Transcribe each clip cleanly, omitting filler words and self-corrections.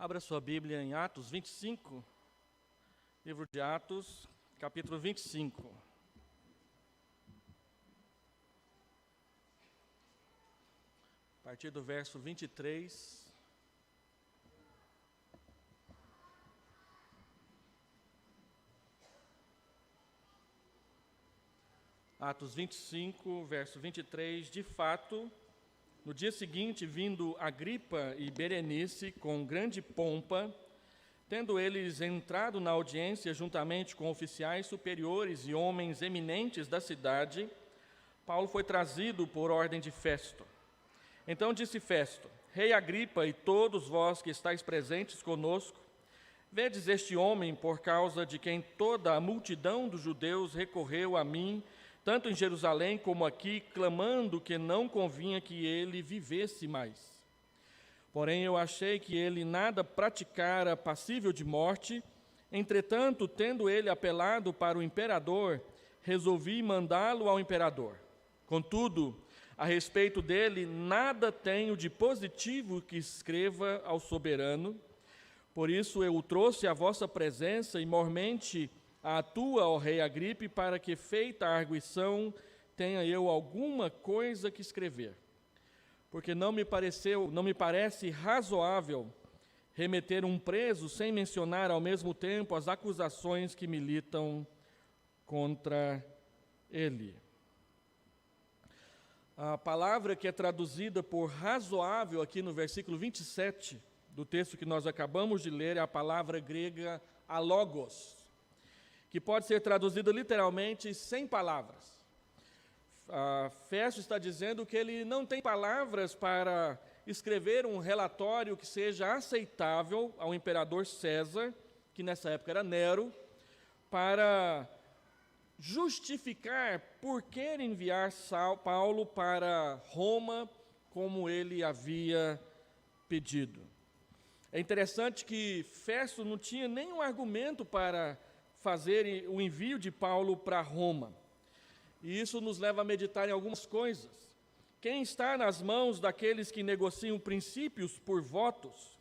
Abra sua Bíblia em Atos 25, livro de Atos, capítulo 25. A partir do verso 23. Atos 25, verso 23, de fato, no dia seguinte, vindo Agripa e Berenice com grande pompa, tendo eles entrado na audiência juntamente com oficiais superiores e homens eminentes da cidade, Paulo foi trazido por ordem de Festo. Então disse Festo: Rei Agripa e todos vós que estáis presentes conosco, vedes este homem por causa de quem toda a multidão dos judeus recorreu a mim, tanto em Jerusalém como aqui, clamando que não convinha que ele vivesse mais. Porém, eu achei que ele nada praticara passível de morte. Entretanto, tendo ele apelado para o imperador, resolvi mandá-lo ao imperador. Contudo, a respeito dele, nada tenho de positivo que escreva ao soberano. Por isso, eu o trouxe à vossa presença e mormente a tua, ó rei Agripe, para que, feita a arguição, tenha eu alguma coisa que escrever. Porque não me parece razoável remeter um preso sem mencionar ao mesmo tempo as acusações que militam contra ele. A palavra que é traduzida por razoável aqui no versículo 27 do texto que nós acabamos de ler é a palavra grega alogos, que pode ser traduzida literalmente sem palavras. Festo está dizendo que ele não tem palavras para escrever um relatório que seja aceitável ao imperador César, que nessa época era Nero, para justificar por que enviar Paulo para Roma como ele havia pedido. É interessante que Festo não tinha nenhum argumento para fazer o envio de Paulo para Roma. E isso nos leva a meditar em algumas coisas. Quem está nas mãos daqueles que negociam princípios por votos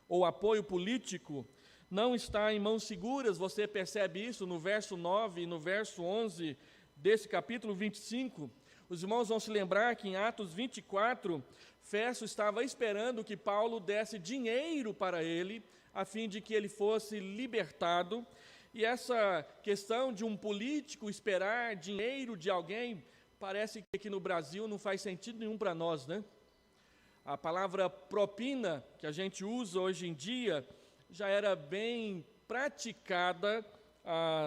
ou apoio político, não está em mãos seguras. Você percebe isso no verso 9 e no verso 11 desse capítulo 25. Os irmãos vão se lembrar que em Atos 24, Festo estava esperando que Paulo desse dinheiro para ele, a fim de que ele fosse libertado. E essa questão de um político esperar dinheiro de alguém, parece que aqui no Brasil não faz sentido nenhum para nós, né? A palavra propina, que a gente usa hoje em dia, já era bem praticada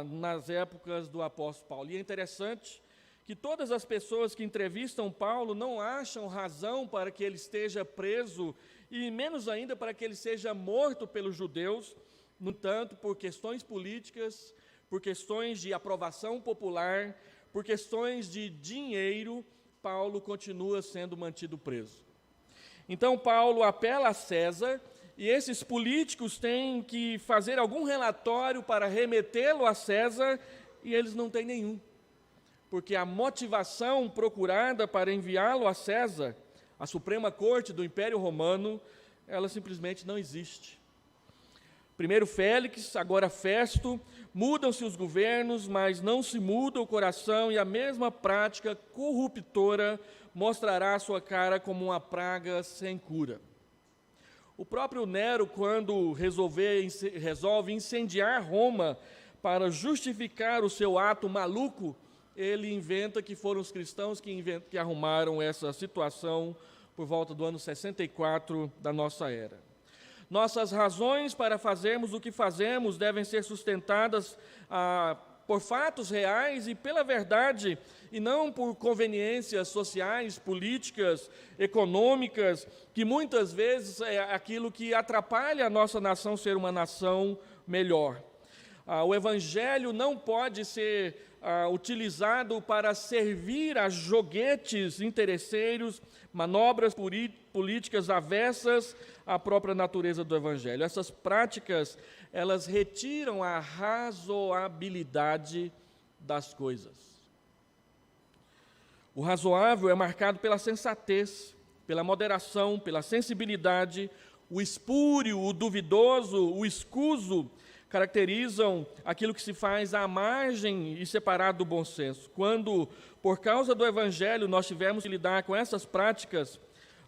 nas épocas do apóstolo Paulo. E é interessante que todas as pessoas que entrevistam Paulo não acham razão para que ele esteja preso, e menos ainda para que ele seja morto pelos judeus. No entanto, por questões políticas, por questões de aprovação popular, por questões de dinheiro, Paulo continua sendo mantido preso. Então, Paulo apela a César, e esses políticos têm que fazer algum relatório para remetê-lo a César, e eles não têm nenhum. Porque a motivação procurada para enviá-lo a César, a Suprema Corte do Império Romano, ela simplesmente não existe. Primeiro Félix, agora Festo, mudam-se os governos, mas não se muda o coração, e a mesma prática corruptora mostrará a sua cara como uma praga sem cura. O próprio Nero, quando resolve incendiar Roma para justificar o seu ato maluco, ele inventa que foram os cristãos que arrumaram essa situação por volta do ano 64 da nossa era. Nossas razões para fazermos o que fazemos devem ser sustentadas por fatos reais e pela verdade, e não por conveniências sociais, políticas, econômicas, que muitas vezes é aquilo que atrapalha a nossa nação ser uma nação melhor. O Evangelho não pode ser utilizado para servir a joguetes interesseiros, manobras políticas avessas à própria natureza do Evangelho. Essas práticas, elas retiram a razoabilidade das coisas. O razoável é marcado pela sensatez, pela moderação, pela sensibilidade, o espúrio, o duvidoso, o escuso, caracterizam aquilo que se faz à margem e separado do bom senso. Quando, por causa do Evangelho, nós tivermos que lidar com essas práticas,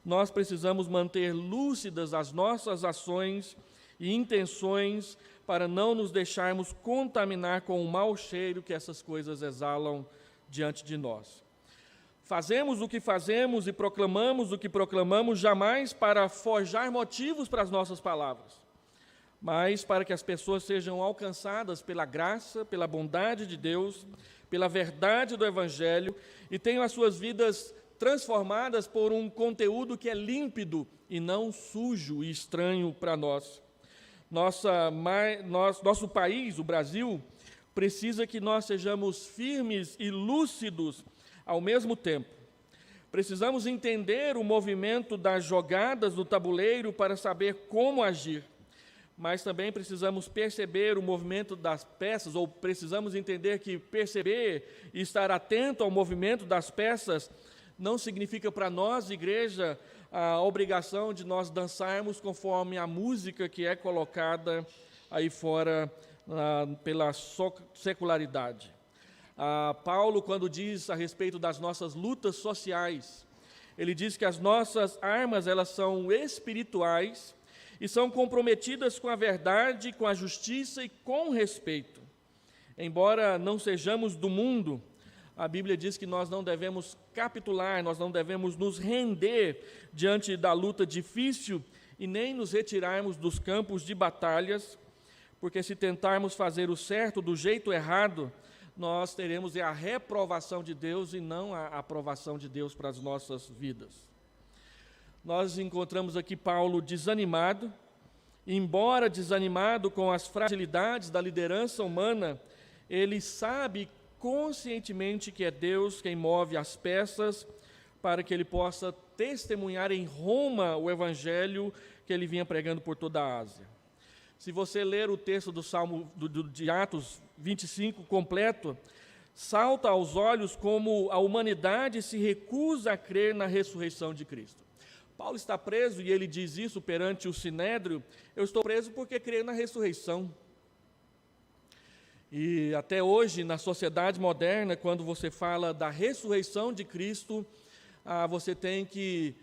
nós precisamos manter lúcidas as nossas ações e intenções para não nos deixarmos contaminar com o mau cheiro que essas coisas exalam diante de nós. Fazemos o que fazemos e proclamamos o que proclamamos jamais para forjar motivos para as nossas palavras, mas para que as pessoas sejam alcançadas pela graça, pela bondade de Deus, pela verdade do Evangelho e tenham as suas vidas transformadas por um conteúdo que é límpido e não sujo e estranho para nós. Nosso país, o Brasil, precisa que nós sejamos firmes e lúcidos ao mesmo tempo. Precisamos entender o movimento das jogadas do tabuleiro para saber como agir, mas também precisamos perceber o movimento das peças, ou precisamos entender que perceber e estar atento ao movimento das peças não significa para nós, igreja, a obrigação de nós dançarmos conforme a música que é colocada aí fora pela secularidade. Paulo, quando diz a respeito das nossas lutas sociais, ele diz que as nossas armas, elas são espirituais e são comprometidas com a verdade, com a justiça e com respeito. Embora não sejamos do mundo, a Bíblia diz que nós não devemos capitular, nós não devemos nos render diante da luta difícil e nem nos retirarmos dos campos de batalhas, porque se tentarmos fazer o certo do jeito errado, nós teremos a reprovação de Deus e não a aprovação de Deus para as nossas vidas. Nós encontramos aqui Paulo desanimado, e embora desanimado com as fragilidades da liderança humana, ele sabe conscientemente que é Deus quem move as peças para que ele possa testemunhar em Roma o Evangelho que ele vinha pregando por toda a Ásia. Se você ler o texto do Salmo de Atos 25 completo, salta aos olhos como a humanidade se recusa a crer na ressurreição de Cristo. Paulo está preso e ele diz isso perante o Sinédrio: eu estou preso porque creio na ressurreição. E até hoje, na sociedade moderna, quando você fala da ressurreição de Cristo, você tem que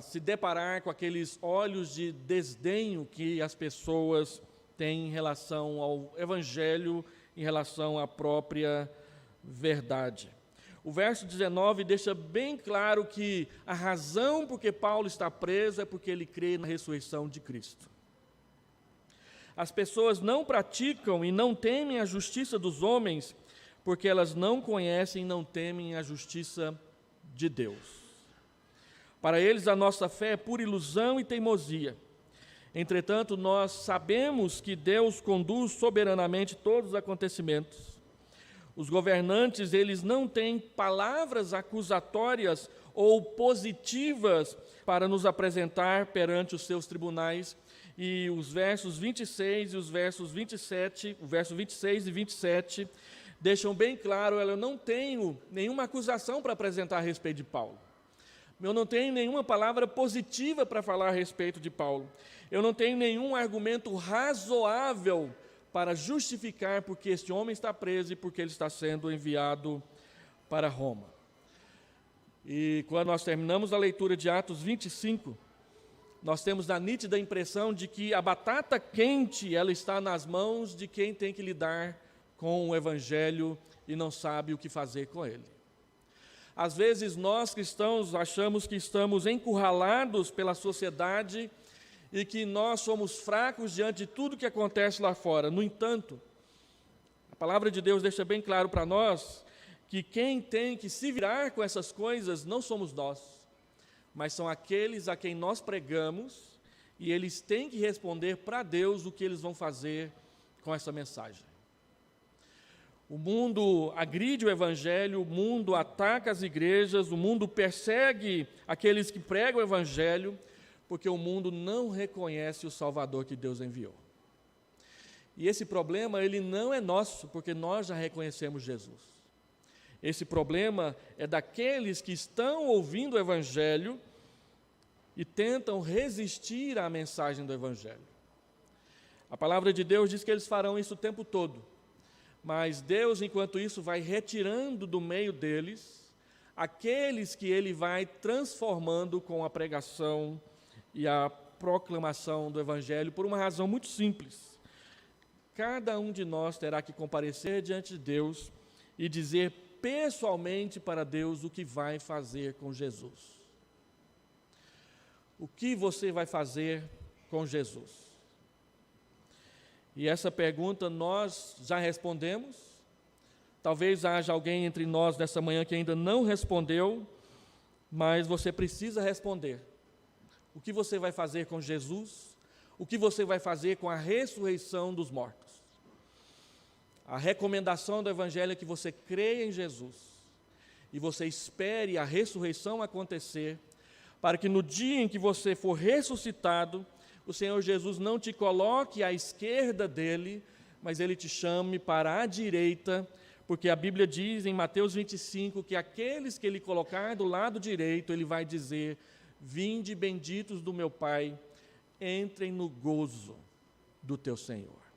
se deparar com aqueles olhos de desdenho que as pessoas têm em relação ao Evangelho, em relação à própria verdade. O verso 19 deixa bem claro que a razão por que Paulo está preso é porque ele crê na ressurreição de Cristo. As pessoas não praticam e não temem a justiça dos homens, porque elas não conhecem e não temem a justiça de Deus. Para eles, a nossa fé é pura ilusão e teimosia. Entretanto, nós sabemos que Deus conduz soberanamente todos os acontecimentos. Os governantes, eles não têm palavras acusatórias ou positivas para nos apresentar perante os seus tribunais. E os versos 26 e os versos 27, o verso 26 e 27, deixam bem claro: eu não tenho nenhuma acusação para apresentar a respeito de Paulo. Eu não tenho nenhuma palavra positiva para falar a respeito de Paulo. Eu não tenho nenhum argumento razoável para justificar porque este homem está preso e porque ele está sendo enviado para Roma. E quando nós terminamos a leitura de Atos 25, nós temos a nítida impressão de que a batata quente, ela está nas mãos de quem tem que lidar com o Evangelho e não sabe o que fazer com ele. Às vezes nós cristãos achamos que estamos encurralados pela sociedade e que nós somos fracos diante de tudo que acontece lá fora. No entanto, a palavra de Deus deixa bem claro para nós que quem tem que se virar com essas coisas não somos nós, mas são aqueles a quem nós pregamos, e eles têm que responder para Deus o que eles vão fazer com essa mensagem. O mundo agride o Evangelho, o mundo ataca as igrejas, o mundo persegue aqueles que pregam o Evangelho, porque o mundo não reconhece o Salvador que Deus enviou. E esse problema, ele não é nosso, porque nós já reconhecemos Jesus. Esse problema é daqueles que estão ouvindo o Evangelho e tentam resistir à mensagem do Evangelho. A palavra de Deus diz que eles farão isso o tempo todo, mas Deus, enquanto isso, vai retirando do meio deles aqueles que Ele vai transformando com a pregação e a proclamação do Evangelho, por uma razão muito simples. Cada um de nós terá que comparecer diante de Deus e dizer pessoalmente para Deus o que vai fazer com Jesus. O que você vai fazer com Jesus? E essa pergunta nós já respondemos. Talvez haja alguém entre nós nessa manhã que ainda não respondeu, mas você precisa responder. O que você vai fazer com Jesus? O que você vai fazer com a ressurreição dos mortos? A recomendação do Evangelho é que você creia em Jesus e você espere a ressurreição acontecer, para que no dia em que você for ressuscitado, o Senhor Jesus não te coloque à esquerda dele, mas Ele te chame para a direita, porque a Bíblia diz em Mateus 25 que aqueles que Ele colocar do lado direito, Ele vai dizer: vinde benditos do meu Pai, entrem no gozo do teu Senhor.